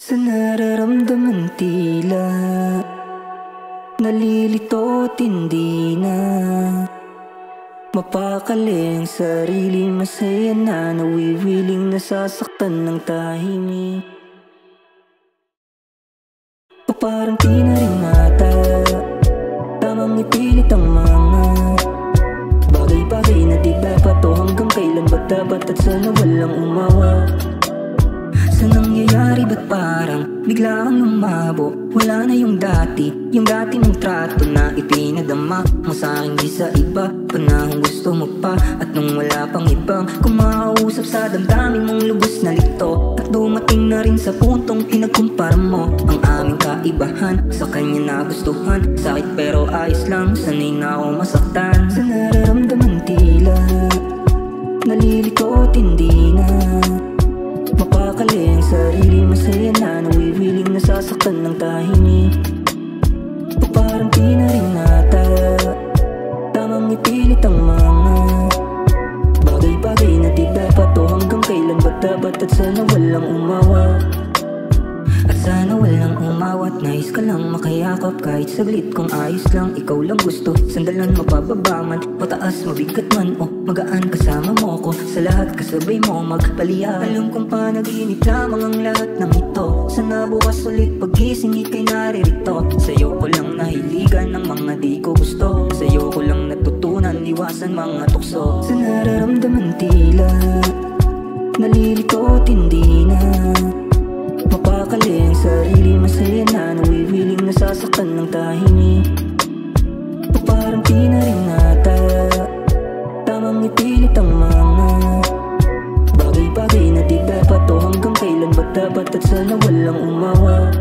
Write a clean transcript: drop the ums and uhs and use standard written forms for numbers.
Sa nararamdaman tila nalilito at hindi na mapakali ang sarili. Masaya na nawiwiling nasasaktan ng tahimik. O parang di na rin ata tamang ipilit ang mga bagay-bagay na di dapat. O hanggang kailan ba dapat at sana walang umawa? Sa nangyayari ba't parang bigla kang lumabo? Wala na yung dati mong trato na ipinadama mo sa'kin di sa iba. Panahong gusto mo pa at nung wala pang ibang kumausap sa damdamin mong lubos na lito. At dumating na rin sa puntong pinagkumpara mo ang aming kaibahan sa kanya nagustuhan. Sakit pero ayos lang, sanay na ako masaktan. Sa nararamdaman tila nalilito at hindi na mapakali ang sarili. Masaya na nawiwiling nasasaktan ng tahimik. O parang di na rin ata tamang ipilit ang mga bagay-bagay na di dapat. O hanggang kailan ba dapat at sana walang umawa? At sana walang umawat. Nais ka lang makayakap kahit saglit. Kung ayos lang, ikaw lang gusto. Sandalan mapababa man, pataas mabigat man, o magaan kasama mo ko. Sa lahat kasabay mo magpaliya. Alam kong panaginip lamang ang lahat ng ito. Sana bukas ulit pagising ika'y naririto. Sa'yo ko lang nahiligan ng mga di ko gusto. Sa'yo ko lang natutunan iwasan mga tukso. Sa nararamdaman tila nalilito at hindi na mapakali ang sarili. Masaya na nawiwiling nasasaktan ng tahimik. O parang di na rin ata tamang ipilit ang mga bagay-bagay na di dapat. O hanggang kailan ba dapat at sana walang umawa?